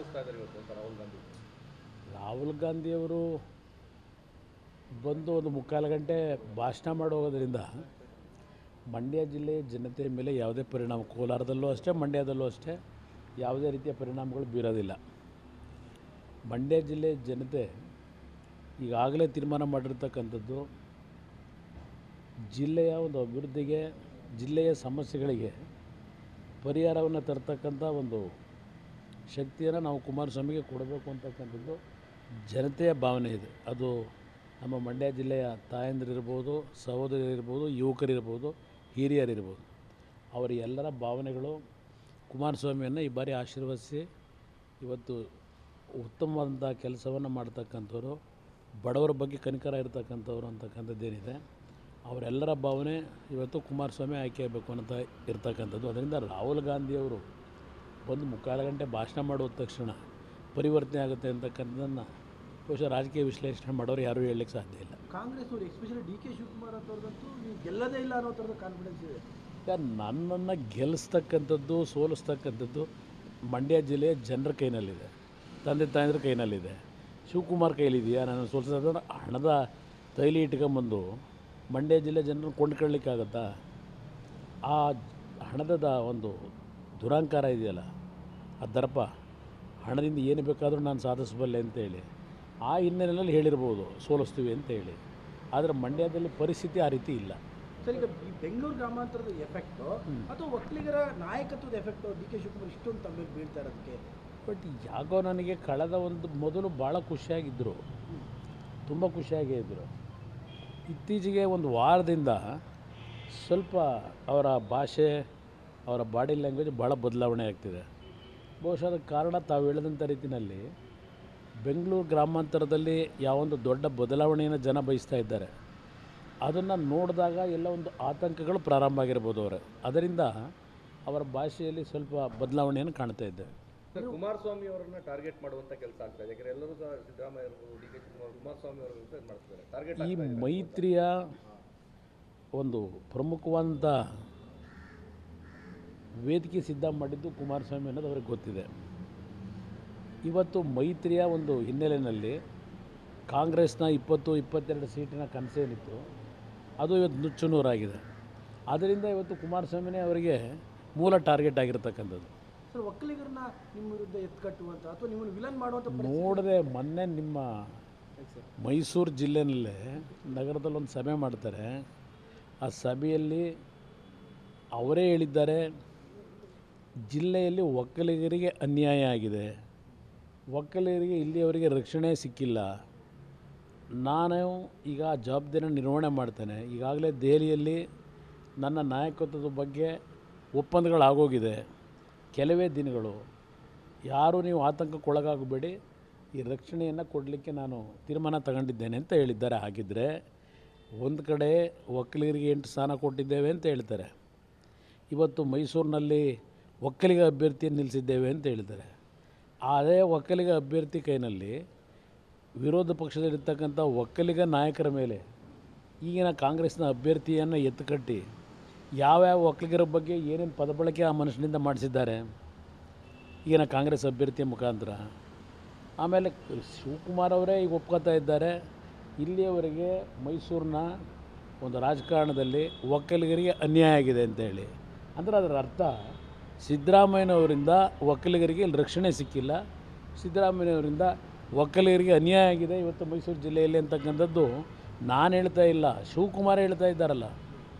ಮಂಡಿಸ್ತಾ ಇದ್ದಾರೆ ಇವತ್ತು ಅಂತ ರಾಹುಲ್ ಗಾಂಧಿಯವರು ಬಂದು ಒಂದು ಮುಕ್ಕಾಲು ಗಂಟೆ ಭಾಷಣ ಮಾಡೋದ್ರಿಂದ ಮಂಡ್ಯ ಜಿಲ್ಲೆಯ ಜನತೆಯ ಮೇಲೆ ಯಾವುದೇ ಪರಿಣಾಮ, ಕೋಲಾರದಲ್ಲೂ ಅಷ್ಟೇ ಮಂಡ್ಯದಲ್ಲೂ ಅಷ್ಟೇ ಯಾವುದೇ ರೀತಿಯ ಪರಿಣಾಮಗಳು ಬೀರೋದಿಲ್ಲ. ಮಂಡ್ಯ ಜಿಲ್ಲೆಯ ಜನತೆ ಈಗಾಗಲೇ ತೀರ್ಮಾನ ಮಾಡಿರ್ತಕ್ಕಂಥದ್ದು ಜಿಲ್ಲೆಯ ಒಂದು ಅಭಿವೃದ್ಧಿಗೆ, ಜಿಲ್ಲೆಯ ಸಮಸ್ಯೆಗಳಿಗೆ ಪರಿಹಾರವನ್ನು ತರ್ತಕ್ಕಂಥ ಒಂದು ಶಕ್ತಿಯನ್ನು ನಾವು ಕುಮಾರಸ್ವಾಮಿಗೆ ಕೊಡಬೇಕು ಅಂತಕ್ಕಂಥದ್ದು ಜನತೆಯ ಭಾವನೆ ಇದೆ. ಅದು ನಮ್ಮ ಮಂಡ್ಯ ಜಿಲ್ಲೆಯ ತಾಯಂದಿರಿರ್ಬೋದು, ಸಹೋದರಿಯರಿರ್ಬೋದು, ಯುವಕರಿರ್ಬೋದು, ಹಿರಿಯರಿರ್ಬೋದು, ಅವರ ಎಲ್ಲರ ಭಾವನೆಗಳು ಕುಮಾರಸ್ವಾಮಿಯನ್ನು ಈ ಬಾರಿ ಆಶೀರ್ವದಿಸಿ ಇವತ್ತು ಉತ್ತಮವಾದಂಥ ಕೆಲಸವನ್ನು ಮಾಡ್ತಕ್ಕಂಥವ್ರು, ಬಡವರ ಬಗ್ಗೆ ಕನಿಕರ ಇರ್ತಕ್ಕಂಥವ್ರು ಅಂತಕ್ಕಂಥದ್ದೇನಿದೆ, ಅವರೆಲ್ಲರ ಭಾವನೆ ಇವತ್ತು ಕುಮಾರಸ್ವಾಮಿ ಆಯ್ಕೆ ಆಗಬೇಕು ಅಂತ ಇರ್ತಕ್ಕಂಥದ್ದು. ಅದರಿಂದ ರಾಹುಲ್ ಗಾಂಧಿಯವರು ಬಂದು ಮುಕ್ಕಾಲು ಗಂಟೆ ಭಾಷಣ ಮಾಡುವ ತಕ್ಷಣ ಪರಿವರ್ತನೆ ಆಗುತ್ತೆ ಅಂತಕ್ಕಂಥದ್ದನ್ನು ಬಹುಶಃ ರಾಜಕೀಯ ವಿಶ್ಲೇಷಣೆ ಮಾಡೋರು ಯಾರೂ ಹೇಳಲಿಕ್ಕೆ ಸಾಧ್ಯ ಇಲ್ಲ. ಕಾಂಗ್ರೆಸ್ ಅವರು ಎಸ್ಪೆಷಲಿ ಡಿ ಕೆ ಶಿವಕುಮಾರ್ ಅವ್ರದಂತೂ ನೀವು ಗೆಲ್ಲದೇ ಇಲ್ಲ ಅನ್ನೋ ಥರದ ಕಾನ್ಫಿಡೆನ್ಸ್ ಇದೆ. ಈಗ ನನ್ನನ್ನು ಗೆಲ್ಲಿಸ್ತಕ್ಕಂಥದ್ದು, ಸೋಲಿಸ್ತಕ್ಕಂಥದ್ದು ಮಂಡ್ಯ ಜಿಲ್ಲೆಯ ಜನರ ಕೈನಲ್ಲಿದೆ, ತಂದೆ ತಾಯಂದ್ರ ಕೈನಲ್ಲಿದೆ. ಶಿವಕುಮಾರ್ ಕೈಲಿದೆಯಾ? ನಾನು ಸೋಲಿಸೋದ್ರೆ ಹಣದ ತೈಲಿ ಇಟ್ಕೊಂಬಂದು ಮಂಡ್ಯ ಜಿಲ್ಲೆ ಜನರನ್ನು ಕೊಂಡ್ಕೊಳ್ಳಿಕ್ಕಾಗತ್ತಾ? ಆ ಹಣದ ಒಂದು ದುರಂಕಾರ ಇದೆಯಲ್ಲ, ಆ ದರ್ಪ, ಹಣದಿಂದ ಏನು ಬೇಕಾದರೂ ನಾನು ಸಾಧಿಸಬಲ್ಲೆ ಅಂತೇಳಿ ಆ ಹಿನ್ನೆಲೆಯಲ್ಲಿ ಹೇಳಿರ್ಬೋದು ಸೋಲಿಸ್ತೀವಿ ಅಂತೇಳಿ. ಆದರೆ ಮಂಡ್ಯದಲ್ಲಿ ಪರಿಸ್ಥಿತಿ ಆ ರೀತಿ ಇಲ್ಲ. ಸರ್, ಈಗ ಈ ಬೆಂಗಳೂರು ಗ್ರಾಮಾಂತರದ ಎಫೆಕ್ಟು ಅಥವಾ ಒಕ್ಕಲಿಗರ ನಾಯಕತ್ವದ ಎಫೆಕ್ಟು ಡಿ ಕೆ ಶಿವಕುಮಾರ್ ಇಷ್ಟೊಂದು ತಮ್ಮ ಮೇಲೆ ಬೀಳ್ತಾ ಇರೋದಕ್ಕೆ? ಬಟ್ ಯಾಕೋ ನನಗೆ ಕಳೆದ ಒಂದು ಮೊದಲು ಭಾಳ ಖುಷಿಯಾಗಿದ್ದರು, ತುಂಬ ಖುಷಿಯಾಗೇ ಇದ್ದರು. ಇತ್ತೀಚೆಗೆ ಒಂದು ವಾರದಿಂದ ಸ್ವಲ್ಪ ಅವರ ಭಾಷೆ, ಅವರ ಬಾಡಿ ಲ್ಯಾಂಗ್ವೇಜ್ ಭಾಳ ಬದಲಾವಣೆ ಆಗ್ತಿದೆ. ಬಹುಶಃ ಅದಕ್ಕೆ ಕಾರಣ ತಾವು ಹೇಳಿದಂಥ ರೀತಿಯಲ್ಲಿ ಬೆಂಗಳೂರು ಗ್ರಾಮಾಂತರದಲ್ಲಿ ಯಾವೊಂದು ದೊಡ್ಡ ಬದಲಾವಣೆಯನ್ನು ಜನ ಬಯಸ್ತಾ ಇದ್ದಾರೆ. ಅದನ್ನು ನೋಡಿದಾಗ ಎಲ್ಲ ಒಂದು ಆತಂಕಗಳು ಪ್ರಾರಂಭ ಆಗಿರ್ಬೋದು ಅವರ, ಅದರಿಂದ ಅವರ ಭಾಷೆಯಲ್ಲಿ ಸ್ವಲ್ಪ ಬದಲಾವಣೆಯನ್ನು ಕಾಣ್ತಾ ಇದ್ದೇವೆ. ಕುಮಾರಸ್ವಾಮಿ ಅವರನ್ನ ಟಾರ್ಗೆಟ್ ಮಾಡುವಂಥ ಕೆಲಸ ಆಗ್ತಾ ಇದೆ. ಯಾಕಂದರೆ ಎಲ್ಲರೂ ಸಹ ಸಿದ್ದರಾಮಯ್ಯ ಅವರು, ಡಿ ಕೆ ಶಿವಕುಮಾರ್, ಕುಮಾರಸ್ವಾಮಿ ಅವರು ಮಾಡ್ತಿದ್ದಾರೆ ಟಾರ್ಗೆಟ್. ಈ ಮೈತ್ರಿಯ ಒಂದು ಪ್ರಮುಖವಾದಂಥ ವೇದಿಕೆ ಸಿದ್ಧ ಮಾಡಿದ್ದು ಕುಮಾರಸ್ವಾಮಿ ಅನ್ನೋದು ಅವ್ರಿಗೆ ಗೊತ್ತಿದೆ. ಇವತ್ತು ಮೈತ್ರಿಯ ಒಂದು ಹಿನ್ನೆಲೆಯಲ್ಲಿ ಕಾಂಗ್ರೆಸ್ನ 20-22 ಸೀಟಿನ ಕನಸೇನಿತ್ತು ಅದು ಇವತ್ತು ನುಚ್ಚುನೂರಾಗಿದೆ. ಆದ್ದರಿಂದ ಇವತ್ತು ಕುಮಾರಸ್ವಾಮಿನೇ ಅವರಿಗೆ ಮೂಲ ಟಾರ್ಗೆಟ್ ಆಗಿರ್ತಕ್ಕಂಥದ್ದು. ಸರ್, ಒಕ್ಕಲಿಗರನ್ನ ನಿಮ್ಮ ವಿರುದ್ಧ ಎತ್ಕಟ್ಟುವಂಥ ಅಥವಾ ನಿಮ್ಮನ್ನು ವಿಲನ್ ಮಾಡುವಂಥ ನೋಡಿದೆ. ಮೊನ್ನೆ ನಿಮ್ಮ ಮೈಸೂರು ಜಿಲ್ಲೆಯಲ್ಲೇ ನಗರದಲ್ಲಿ ಒಂದು ಸಭೆ ಮಾಡ್ತಾರೆ. ಆ ಸಭೆಯಲ್ಲಿ ಅವರೇ ಹೇಳಿದ್ದಾರೆ, ಜಿಲ್ಲೆಯಲ್ಲಿ ಒಕ್ಕಲಿಗರಿಗೆ ಅನ್ಯಾಯ ಆಗಿದೆ, ಒಕ್ಕಲಿಗರಿಗೆ ಇಲ್ಲಿಯವರೆಗೆ ರಕ್ಷಣೆ ಸಿಕ್ಕಿಲ್ಲ, ನಾನು ಈಗ ಜವಾಬ್ದಾರಿಯನ್ನು ನಿರ್ವಹಣೆ ಮಾಡ್ತೇನೆ. ಈಗಾಗಲೇ ದೆಹಲಿಯಲ್ಲಿ ನನ್ನ ನಾಯಕತ್ವದ ಬಗ್ಗೆ ಒಪ್ಪಂದಗಳಾಗೋಗಿದೆ. ಕೆಲವೇ ದಿನಗಳು, ಯಾರೂ ನೀವು ಆತಂಕಕ್ಕೊಳಗಾಗಬೇಡಿ, ಈ ರಕ್ಷಣೆಯನ್ನು ಕೊಡಲಿಕ್ಕೆ ನಾನು ತೀರ್ಮಾನ ತಗೊಂಡಿದ್ದೇನೆ ಅಂತ ಹೇಳಿದ್ದಾರೆ. ಹಾಗಿದ್ದರೆ ಒಂದು ಕಡೆ ಒಕ್ಕಲಿಗರಿಗೆ 8 ಸ್ಥಾನ ಕೊಟ್ಟಿದ್ದೇವೆ ಅಂತ ಹೇಳ್ತಾರೆ, ಇವತ್ತು ಮೈಸೂರಿನಲ್ಲಿ ಒಕ್ಕಲಿಗ ಅಭ್ಯರ್ಥಿಯನ್ನು ನಿಲ್ಲಿಸಿದ್ದೇವೆ ಅಂತ ಹೇಳ್ತಾರೆ. ಅದೇ ಒಕ್ಕಲಿಗ ಅಭ್ಯರ್ಥಿ ಕೈನಲ್ಲಿ ವಿರೋಧ ಪಕ್ಷದಲ್ಲಿರ್ತಕ್ಕಂಥ ಒಕ್ಕಲಿಗ ನಾಯಕರ ಮೇಲೆ ಈಗಿನ ಕಾಂಗ್ರೆಸ್ನ ಅಭ್ಯರ್ಥಿಯನ್ನು ಎತ್ತುಕಟ್ಟಿ ಯಾವ್ಯಾವ ಒಕ್ಕಲಿಗರ ಬಗ್ಗೆ ಏನೇನು ಪದಬಳಕೆ ಆ ಮನುಷ್ಯನಿಂದ ಮಾಡಿಸಿದ್ದಾರೆ ಈಗಿನ ಕಾಂಗ್ರೆಸ್ ಅಭ್ಯರ್ಥಿಯ ಮುಖಾಂತರ. ಆಮೇಲೆ ಶಿವಕುಮಾರ್ ಅವರೇ ಈಗ ಒಪ್ಕೋತಾ ಇದ್ದಾರೆ, ಇಲ್ಲಿಯವರೆಗೆ ಮೈಸೂರಿನ ಒಂದು ರಾಜಕಾರಣದಲ್ಲಿ ಒಕ್ಕಲಿಗರಿಗೆ ಅನ್ಯಾಯ ಆಗಿದೆ ಅಂತೇಳಿ. ಅಂದರೆ ಅದರ ಅರ್ಥ ಸಿದ್ದರಾಮಯ್ಯನವರಿಂದ ಒಕ್ಕಲಿಗರಿಗೆ ಇಲ್ಲಿ ರಕ್ಷಣೆ ಸಿಕ್ಕಿಲ್ಲ, ಸಿದ್ದರಾಮಯ್ಯನವರಿಂದ ಒಕ್ಕಲಿಗರಿಗೆ ಅನ್ಯಾಯ ಆಗಿದೆ ಇವತ್ತು ಮೈಸೂರು ಜಿಲ್ಲೆಯಲ್ಲಿ ಅಂತಕ್ಕಂಥದ್ದು ನಾನು ಹೇಳ್ತಾ ಇಲ್ಲ, ಶಿವಕುಮಾರ್ ಹೇಳ್ತಾ ಇದ್ದಾರಲ್ಲ.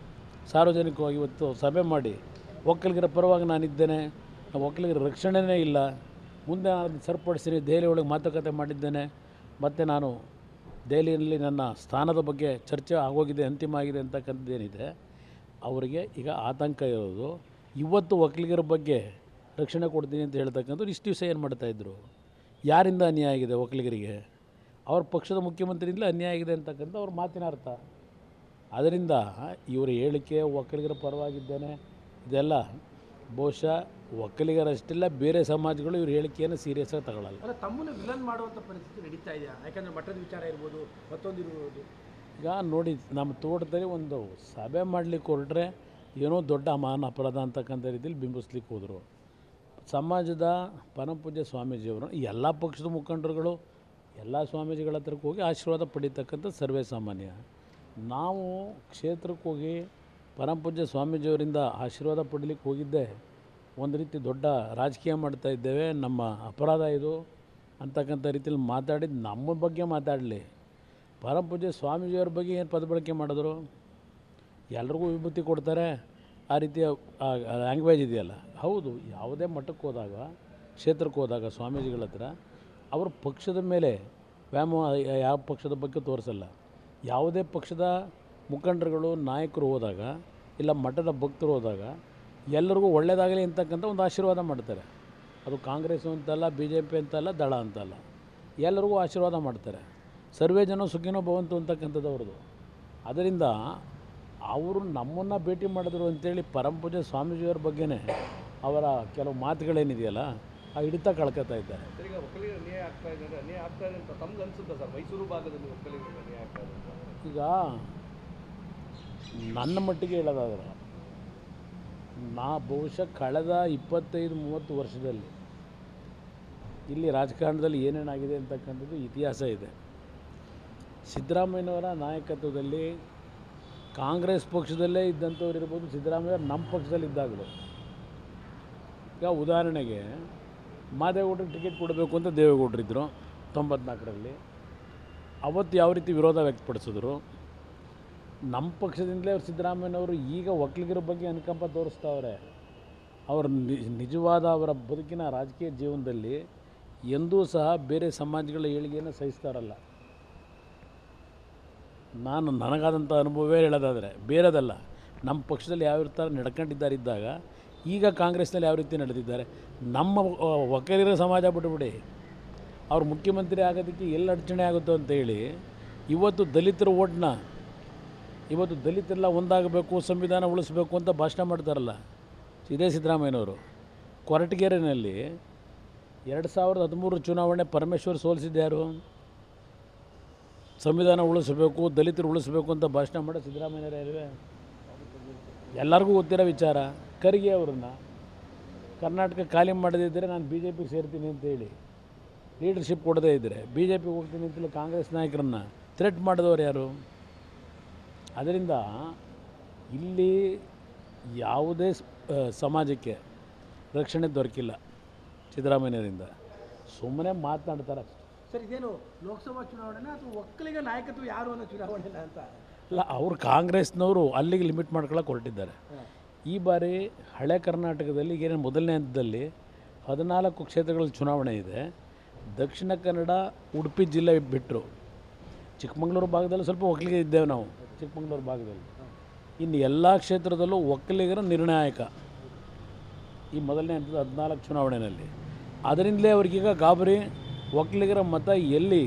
ಸಾರ್ವಜನಿಕವಾಗಿ ಇವತ್ತು ಸಭೆ ಮಾಡಿ ಒಕ್ಕಲಿಗರ ಪರವಾಗಿ ನಾನಿದ್ದೇನೆ, ಒಕ್ಕಲಿಗರ ರಕ್ಷಣೆಯೇ ಇಲ್ಲ, ಮುಂದೆ ನಾನು ಸರಿಪಡಿಸ್ತೀನಿ, ದೆಹಲಿ ಒಳಗೆ ಮಾತುಕತೆ ಮಾಡಿದ್ದೇನೆ, ಮತ್ತು ನಾನು ದೆಹಲಿಯಲ್ಲಿ ನನ್ನ ಸ್ಥಾನದ ಬಗ್ಗೆ ಚರ್ಚೆ ಆಗೋಗಿದೆ, ಅಂತಿಮ ಆಗಿದೆ ಅಂತಕ್ಕಂಥದ್ದೇನಿದೆ, ಅವರಿಗೆ ಈಗ ಆತಂಕ ಇರೋದು. ಇವತ್ತು ಒಕ್ಕಲಿಗರ ಬಗ್ಗೆ ರಕ್ಷಣೆ ಕೊಡ್ತೀನಿ ಅಂತ ಹೇಳ್ತಕ್ಕಂಥದ್ದು ಇಷ್ಟು ದಿವಸ ಏನು ಮಾಡ್ತಾಯಿದ್ರು? ಯಾರಿಂದ ಅನ್ಯಾಯ ಆಗಿದೆ ಒಕ್ಕಲಿಗರಿಗೆ? ಅವ್ರ ಪಕ್ಷದ ಮುಖ್ಯಮಂತ್ರಿಯಿಂದಲೇ ಅನ್ಯಾಯ ಆಗಿದೆ ಅಂತಕ್ಕಂಥ ಅವ್ರ ಮಾತಿನ ಅರ್ಥ. ಅದರಿಂದ ಇವರ ಹೇಳಿಕೆ ಒಕ್ಕಲಿಗರ ಪರವಾಗಿದ್ದೇನೆ ಇದೆಲ್ಲ ಬಹುಶಃ ಒಕ್ಕಲಿಗರಷ್ಟಿಲ್ಲ, ಬೇರೆ ಸಮಾಜಗಳು ಇವ್ರ ಹೇಳಿಕೆಯನ್ನು ಸೀರಿಯಸ್ಸಾಗಿ ತಗೊಳ್ಳಲ್ಲ. ಅಲ್ಲ, ತಮ್ಮನ್ನು ವಿಲನ್ ಮಾಡುವಂಥ ಪರಿಸ್ಥಿತಿ ನಡೀತಾ ಇದೆಯಾ? ಯಾಕಂದರೆ ಮಠದ ವಿಚಾರ ಇರ್ಬೋದು, ಮತ್ತೊಂದು ಇರ್ಬೋದು. ಈಗ ನೋಡಿ, ನಮ್ಮ ತೋಟದಲ್ಲಿ ಒಂದು ಸಭೆ ಮಾಡಲಿಕ್ಕೆ ಹೊರಟ್ರೆ ಏನೋ ದೊಡ್ಡ ಮಾನ ಅಪರಾಧ ಅಂತಕ್ಕಂಥ ರೀತಿಯಲ್ಲಿ ಬಿಂಬಿಸ್ಲಿಕ್ಕೆ ಹೋದರು. ಸಮಾಜದ ಪರಮಪೂಜ್ಯ ಸ್ವಾಮೀಜಿಯವರು ಎಲ್ಲ ಪಕ್ಷದ ಮುಖಂಡರುಗಳು ಎಲ್ಲ ಸ್ವಾಮೀಜಿಗಳ ಹತ್ರಕ್ಕೆ ಹೋಗಿ ಆಶೀರ್ವಾದ ಪಡೀತಕ್ಕಂಥ ಸರ್ವೇ ಸಾಮಾನ್ಯ. ನಾವು ಕ್ಷೇತ್ರಕ್ಕೆ ಹೋಗಿ ಪರಮಪೂಜ್ಯ ಸ್ವಾಮೀಜಿಯವರಿಂದ ಆಶೀರ್ವಾದ ಪಡೀಲಿಕ್ಕೆ ಹೋಗಿದ್ದೆ ಒಂದು ರೀತಿ ದೊಡ್ಡ ರಾಜಕೀಯ ಮಾಡ್ತಾ ಇದ್ದೇವೆ, ನಮ್ಮ ಅಪರಾಧ ಇದು ಅಂತಕ್ಕಂಥ ರೀತಿಯಲ್ಲಿ ಮಾತಾಡಿದ್ದು ನಮ್ಮ ಬಗ್ಗೆ ಮಾತಾಡಲಿ. ಪರಮಪೂಜ್ಯ ಸ್ವಾಮೀಜಿಯವ್ರ ಬಗ್ಗೆ ಏನು ಪದ ಬಳಕೆ ಮಾಡಿದ್ರು? ಎಲ್ರಿಗೂ ವಿಭೂತಿ ಕೊಡ್ತಾರೆ, ಆ ರೀತಿಯ ಲ್ಯಾಂಗ್ವೇಜ್ ಇದೆಯಲ್ಲ. ಹೌದು, ಯಾವುದೇ ಮಠಕ್ಕೆ ಹೋದಾಗ, ಕ್ಷೇತ್ರಕ್ಕೆ ಹೋದಾಗ ಸ್ವಾಮೀಜಿಗಳ ಹತ್ರ ಅವ್ರ ಪಕ್ಷದ ಮೇಲೆ ವ್ಯಾಮೋಹ ಯಾವ ಪಕ್ಷದ ಬಗ್ಗೆ ತೋರಿಸಲ್ಲ. ಯಾವುದೇ ಪಕ್ಷದ ಮುಖಂಡರುಗಳು ನಾಯಕರು ಹೋದಾಗ ಇಲ್ಲ ಮಠದ ಭಕ್ತರು ಹೋದಾಗ ಎಲ್ಲರಿಗೂ ಒಳ್ಳೆಯದಾಗಲಿ ಅಂತಕ್ಕಂಥ ಒಂದು ಆಶೀರ್ವಾದ ಮಾಡ್ತಾರೆ. ಅದು ಕಾಂಗ್ರೆಸ್ಸು ಅಂತಲ್ಲ, BJP ಅಂತಲ್ಲ, ದಳ ಅಂತಲ್ಲ, ಎಲ್ಲರಿಗೂ ಆಶೀರ್ವಾದ ಮಾಡ್ತಾರೆ. ಸರ್ವೇ ಜನ ಸುಖಿನೋ ಭವಂತು ಅಂತಕ್ಕಂಥದ್ದು ಅವ್ರದ್ದು. ಅದರಿಂದ ಅವರು ನಮ್ಮನ್ನು ಭೇಟಿ ಮಾಡಿದ್ರು ಅಂತೇಳಿ ಪರಮಪೂಜ್ಯ ಸ್ವಾಮೀಜಿಯವ್ರ ಬಗ್ಗೆನೇ ಅವರ ಕೆಲವು ಮಾತುಗಳೇನಿದೆಯಲ್ಲ ಆ ಹಿಡಿತ ಕಳ್ಕೊತಾ ಇದ್ದಾರೆ. ಸರ್, ಈಗ ಒಕ್ಕಲಿಗರ ಅನ್ಯಾಯ ಆಗ್ತಾ ಇದೆ ಅಂದರೆ ಅನ್ಯಾಯ ಆಗ್ತಾ ಇದೆ ಅಂತ ತಮ್ಗೆ ಅನ್ಸುತ್ತಾ ಸರ್? ಮೈಸೂರು ಭಾಗದಲ್ಲಿ ಒಕ್ಕಲಿಗರ ಅನ್ಯಾಯ ಆಗ್ತಾ ಇದೆ ಅಂತ ಈಗ ನನ್ನ ಮಟ್ಟಿಗೆ ಹೇಳೋದಾದ್ರೆ ಬಹುಶಃ ಕಳೆದ 25-30 ವರ್ಷದಲ್ಲಿ ಇಲ್ಲಿ ರಾಜಕಾರಣದಲ್ಲಿ ಏನೇನಾಗಿದೆ ಅಂತಕ್ಕಂಥದ್ದು ಇತಿಹಾಸ ಇದೆ. ಸಿದ್ದರಾಮಯ್ಯನವರ ನಾಯಕತ್ವದಲ್ಲಿ ಕಾಂಗ್ರೆಸ್ ಪಕ್ಷದಲ್ಲೇ ಇದ್ದಂಥವ್ರು ಇರ್ಬೋದು, ಸಿದ್ದರಾಮಯ್ಯ ನಮ್ಮ ಪಕ್ಷದಲ್ಲಿ ಇದ್ದಾಗಲೂ. ಈಗ ಉದಾಹರಣೆಗೆ ಮಾದೇಗೌಡರಿಗೆ ಟಿಕೆಟ್ ಕೊಡಬೇಕು ಅಂತ ದೇವೇಗೌಡರಿದ್ದರು 94ರಲ್ಲಿ. ಅವತ್ತು ಯಾವ ರೀತಿ ವಿರೋಧ ವ್ಯಕ್ತಪಡಿಸಿದ್ರು. ನಮ್ಮ ಪಕ್ಷದಿಂದಲೇ ಅವ್ರು ಸಿದ್ದರಾಮಯ್ಯನವರು ಈಗ ಒಕ್ಕಲಿಗರ ಬಗ್ಗೆ ಅನುಕಂಪ ತೋರಿಸ್ತಾವ್ರೆ. ಅವ್ರ ನಿಜವಾದ ಅವರ ಬದುಕಿನ ರಾಜಕೀಯ ಜೀವನದಲ್ಲಿ ಎಂದೂ ಸಹ ಬೇರೆ ಸಮಾಜಗಳ ಏಳಿಗೆಯನ್ನು ಸಹಿಸ್ತಾರಲ್ಲ. ನನಗಾದಂಥ ಅನುಭವವೇ ಹೇಳೋದಾದರೆ ಬೇರೆದಲ್ಲ. ನಮ್ಮ ಪಕ್ಷದಲ್ಲಿ ಯಾವ ಥರ ನಡ್ಕೊಂಡಿದ್ದಾರೆ ಇದ್ದಾಗ ಈಗ ಕಾಂಗ್ರೆಸ್ನಲ್ಲಿ ಯಾವ ರೀತಿ ನಡೆದಿದ್ದಾರೆ. ನಮ್ಮ ಒಕ್ಕಲಿಗರ ಸಮಾಜ ಬಿಟ್ಟುಬಿಡಿ, ಅವ್ರು ಮುಖ್ಯಮಂತ್ರಿ ಆಗೋದಕ್ಕೆ ಎಲ್ಲಿ ಅಡಚಣೆ ಆಗುತ್ತೋ ಅಂತೇಳಿ ಇವತ್ತು ದಲಿತರ ಓಟ್ನ ಇವತ್ತು ದಲಿತರೆಲ್ಲ ಒಂದಾಗಬೇಕು, ಸಂವಿಧಾನ ಉಳಿಸ್ಬೇಕು ಅಂತ ಭಾಷಣ ಮಾಡ್ತಾರಲ್ಲ ಇದೇ ಸಿದ್ದರಾಮಯ್ಯನವರು. ಕೊರಟಗೆರೆಯಲ್ಲಿ 2013 ಚುನಾವಣೆ ಪರಮೇಶ್ವರ್ ಸೋಲಿಸಿದ್ದು ಯಾರು? ಸಂವಿಧಾನ ಉಳಿಸಬೇಕು, ದಲಿತರು ಉಳಿಸಬೇಕು ಅಂತ ಭಾಷಣ ಮಾಡೋ ಸಿದ್ದರಾಮಯ್ಯನವರೇ ಅಲ್ವೇ? ಎಲ್ಲರಿಗೂ ಗೊತ್ತಿರೋ ವಿಚಾರ. ಖರ್ಗೆ ಅವ್ರನ್ನ ಕರ್ನಾಟಕ ಖಾಲಿ ಮಾಡದಿದ್ದರೆ ನಾನು BJPಗೆ ಸೇರ್ತೀನಿ ಅಂತೇಳಿ ಲೀಡರ್ಶಿಪ್ ಕೊಡದೇ ಇದ್ದರೆ BJPಗೆ ಹೋಗ್ತೀನಿ ಅಂತೇಳಿ ಕಾಂಗ್ರೆಸ್ ನಾಯಕರನ್ನ ಥ್ರೆಟ್ ಮಾಡಿದವರು ಯಾರು? ಅದರಿಂದ ಇಲ್ಲಿ ಯಾವುದೇ ಸಮಾಜಕ್ಕೆ ರಕ್ಷಣೆ ದೊರಕಿಲ್ಲ ಸಿದ್ದರಾಮಯ್ಯರಿಂದ. ಸುಮ್ಮನೆ ಮಾತನಾಡ್ತಾರೆ. ಸರ್, ಇದೇನು ಲೋಕಸಭಾ ಚುನಾವಣೆನ ಅಥವಾ ಒಕ್ಕಲಿಗ ನಾಯಕತ್ವ ಯಾರು ಅನ್ನೋ ಚುನಾವಣೆನ ಅಂತ? ಅಲ್ಲ, ಅವರು ಕಾಂಗ್ರೆಸ್ನವರು ಅಲ್ಲಿಗೆ ಲಿಮಿಟ್ ಮಾಡ್ಕೊಳ್ಳೋಕೆ ಹೊರಟಿದ್ದಾರೆ. ಈ ಬಾರಿ ಹಳೆ ಕರ್ನಾಟಕದಲ್ಲಿ ಏನೇನು ಮೊದಲನೇ ಹಂತದಲ್ಲಿ 14 ಕ್ಷೇತ್ರಗಳಲ್ಲಿ ಚುನಾವಣೆ ಇದೆ. ದಕ್ಷಿಣ ಕನ್ನಡ, ಉಡುಪಿ ಜಿಲ್ಲೆ ಬಿಟ್ಟರು ಚಿಕ್ಕಮಗಳೂರು ಭಾಗದಲ್ಲಿ ಸ್ವಲ್ಪ ಒಕ್ಕಲಿಗ ಇದ್ದೇವೆ ನಾವು, ಚಿಕ್ಕಮಗಳೂರು ಭಾಗದಲ್ಲಿ. ಇನ್ನು ಎಲ್ಲ ಕ್ಷೇತ್ರದಲ್ಲೂ ಒಕ್ಕಲಿಗರ ನಿರ್ಣಾಯಕ ಈ ಮೊದಲನೇ ಹಂತದ 14 ಚುನಾವಣೆಯಲ್ಲಿ. ಅದರಿಂದಲೇ ಅವ್ರಿಗೀಗ ಗಾಬರಿ. ಒಕ್ಕಲಿಗರ ಮತ ಎಲ್ಲಿ